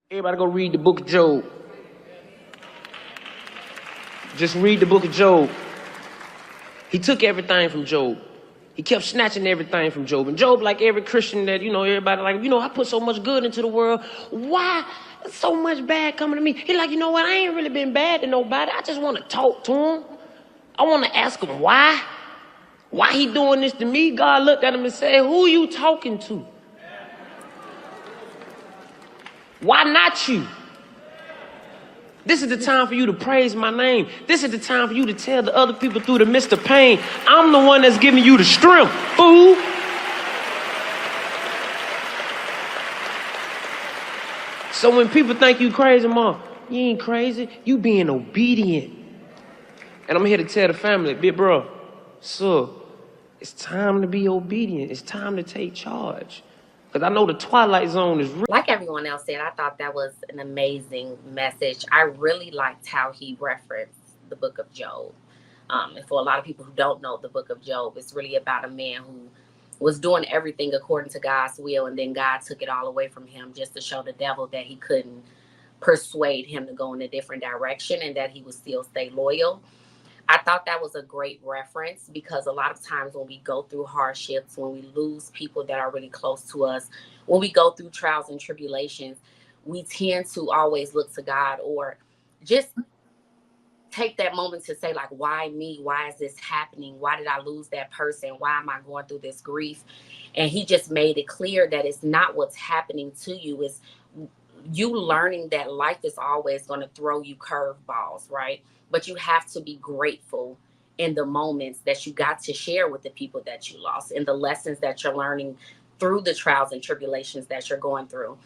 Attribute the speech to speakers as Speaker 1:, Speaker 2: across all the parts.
Speaker 1: Everybody go read the book of Job. Just read the book of Job. He took everything from Job. He kept snatching everything from Job. And Job, like every Christian that, everybody like, I put so much good into the world. Why so much bad coming to me? He like, you know what? I ain't really been bad to nobody. I just want to talk to him. I want to ask him why. Why he doing this to me? God looked at him and said, who you talking to? Why not you? This is the time for you to praise my name. This is the time for you to tell the other people through the midst of pain, I'm the one that's giving you the strength, fool. So when people think you crazy, Mom, you ain't crazy. You being obedient. And I'm here to tell the family, big bro, so it's time to be obedient. It's time to take charge. Because I know the twilight zone is real.
Speaker 2: Like everyone else said, I thought that was an amazing message. I really liked how he referenced the book of Job. And for a lot of people who don't know the book of Job, it's really about a man who was doing everything according to God's will, and then God took it all away from him just to show the devil that he couldn't persuade him to go in a different direction and that he would still stay loyal. I thought that was a great reference because a lot of times when we go through hardships, when we lose people that are really close to us, when we go through trials and tribulations, we tend to always look to God or just take that moment to say, like, why me? Why is this happening? Why did I lose that person? Why am I going through this grief? And he just made it clear that it's not what's happening to you, it's you learning that life is always going to throw you curveballs, right? But you have to be grateful in the moments that you got to share with the people that you lost and the lessons that you're learning through the trials and tribulations that you're going through.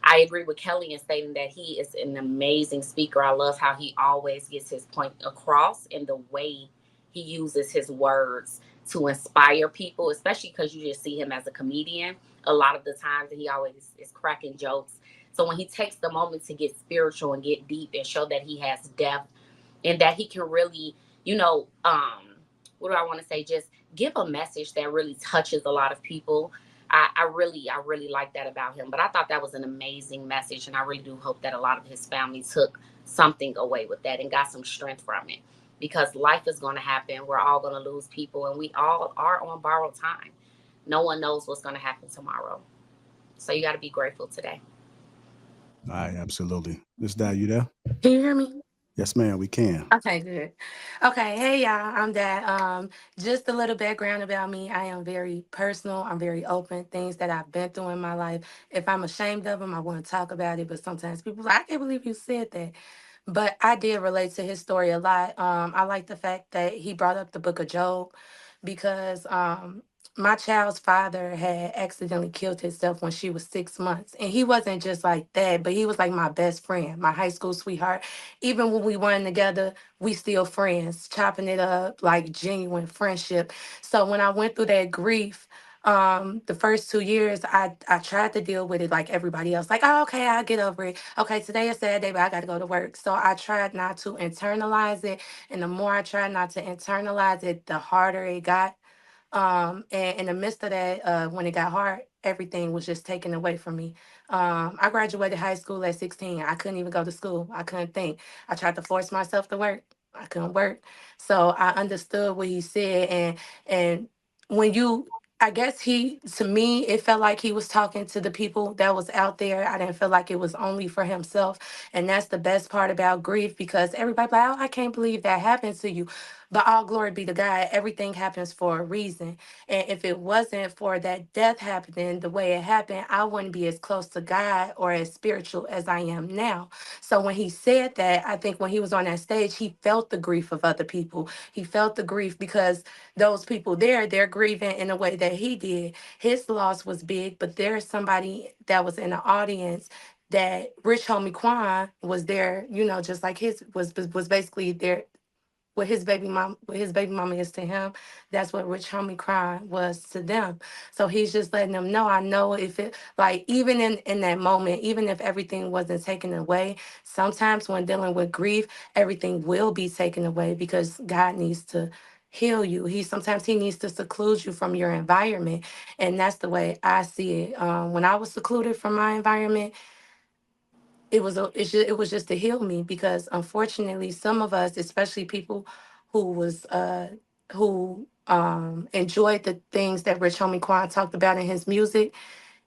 Speaker 2: I agree with Kelly in stating that he is an amazing speaker. I love how he always gets his point across in the way he uses his words to inspire people, especially because you just see him as a comedian a lot of the times, and he always is cracking jokes. So when he takes the moment to get spiritual and get deep and show that he has depth and that he can really, you know, what do I want to say? Just give a message that really touches a lot of people. I really like that about him. But I thought that was an amazing message, and I really do hope that a lot of his family took something away with that and got some strength from it. Because life is going to happen. We're all going to lose people, and we all are on borrowed time. No one knows what's going to happen tomorrow. So you got to be grateful today.
Speaker 3: All right, absolutely. Miss Dad, you there?
Speaker 4: Can you hear me?
Speaker 3: Yes, ma'am, we can.
Speaker 4: Okay, good. Okay, hey y'all, I'm Dad. Just a little background about me. I am very personal. I'm very open. Things that I've been through in my life. If I'm ashamed of them, I want to talk about it. But sometimes people like, I can't believe you said that. But I did relate to his story a lot. I like the fact that he brought up the book of Job because my child's father had accidentally killed himself when she was 6 months. And he wasn't just like that, but he was like my best friend, my high school sweetheart. Even when we weren't together, we still friends, chopping it up like genuine friendship. So when I went through that grief, the first 2 years I tried to deal with it like everybody else, like, oh, okay, I'll get over it. Okay, today is a sad day, but I gotta go to work. So I tried not to internalize it. And the more I tried not to internalize it, the harder it got. And in the midst of that, when it got hard, everything was just taken away from me. I graduated high school at 16. I couldn't even go to school. I couldn't think. I tried to force myself to work. I couldn't work. So I understood what he said. And when you, I guess to me, it felt like he was talking to the people that was out there. I didn't feel like it was only for himself. And that's the best part about grief because everybody like, oh, I can't believe that happened to you. But all glory be to God, everything happens for a reason. And if it wasn't for that death happening the way it happened, I wouldn't be as close to God or as spiritual as I am now. So when he said that, I think when he was on that stage, he felt the grief of other people. He felt the grief because those people there, they're grieving in a way that he did. His loss was big, but there's somebody that was in the audience that Rich Homie Quan was there, just like his was basically there what his baby mama is to him, that's what Rich Homie crying was to them. So he's just letting them know, I know if it like even in that moment, even if everything wasn't taken away, sometimes when dealing with grief, everything will be taken away because God needs to heal you. He needs to seclude you from your environment. And that's the way I see it. When I was secluded from my environment, it was just to heal me, because unfortunately some of us, especially people who enjoyed the things that Rich Homie Quan talked about in his music,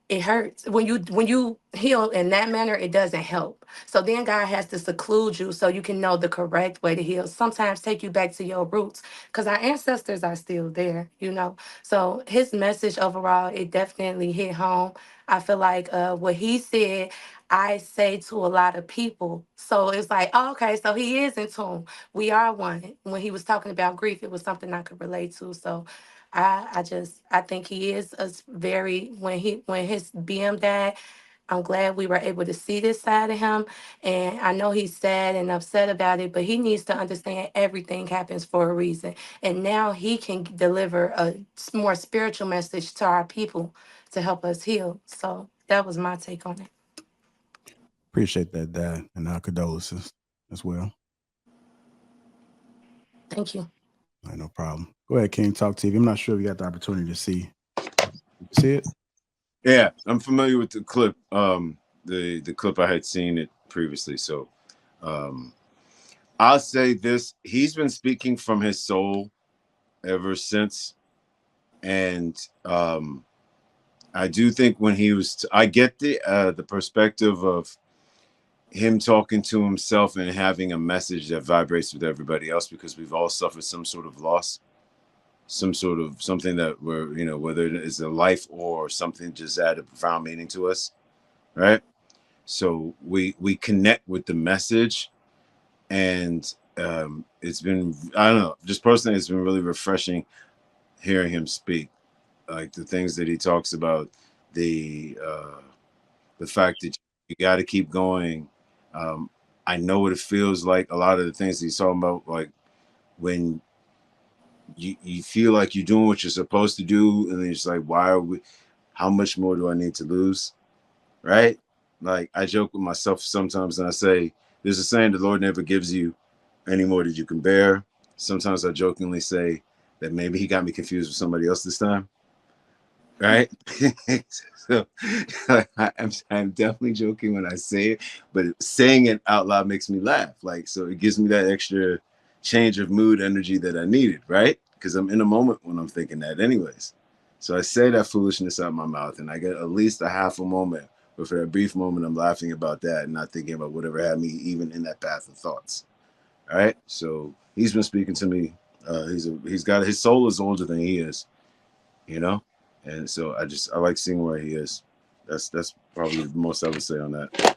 Speaker 4: it hurts when you heal in that manner. It doesn't help. So then God has to seclude you so you can know the correct way to heal, sometimes take you back to your roots, because our ancestors are still there, you know. So his message overall, it definitely hit home. I feel like what he said, I say to a lot of people. So it's like, oh, okay, so he is in tune. We are one. When he was talking about grief, it was something I could relate to. So I think he is a very, when his BM died, I'm glad we were able to see this side of him. And I know he's sad and upset about it, but he needs to understand everything happens for a reason. And now he can deliver a more spiritual message to our people to help us heal. So that was my take on it.
Speaker 3: Appreciate that, Dad, and our condolences as well.
Speaker 4: Thank you.
Speaker 3: All right, no problem. Go ahead, King Talk TV. I'm not sure if you got the opportunity to see. You see it?
Speaker 5: Yeah, I'm familiar with the clip. The clip I had seen it previously. So, I'll say this: he's been speaking from his soul ever since, and I do think when he was, I get the perspective of him talking to himself and having a message that vibrates with everybody else, because we've all suffered some sort of loss, some sort of something that we're, you know, whether it is a life or something just had a profound meaning to us, right? So we connect with the message, and it's been, I don't know, just personally, it's been really refreshing hearing him speak, like the things that he talks about, the fact that you got to keep going. I know what it feels like. A lot of the things he's talking about, like when you feel like you're doing what you're supposed to do, and then it's like, why are we? How much more do I need to lose? Right? Like I joke with myself sometimes, and I say, "There's a saying: the Lord never gives you any more than you can bear." Sometimes I jokingly say that maybe He got me confused with somebody else this time. Right? So I'm definitely joking when I say it, but saying it out loud makes me laugh. Like, so it gives me that extra change of mood energy that I needed, right? Because I'm in a moment when I'm thinking that anyways. So I say that foolishness out of my mouth, and I get at least a half a moment, but for a brief moment I'm laughing about that and not thinking about whatever had me even in that path of thoughts. All right. So he's been speaking to me. He's got, his soul is older than he is, you know? And so I like seeing where he is. That's probably the most I would say on that.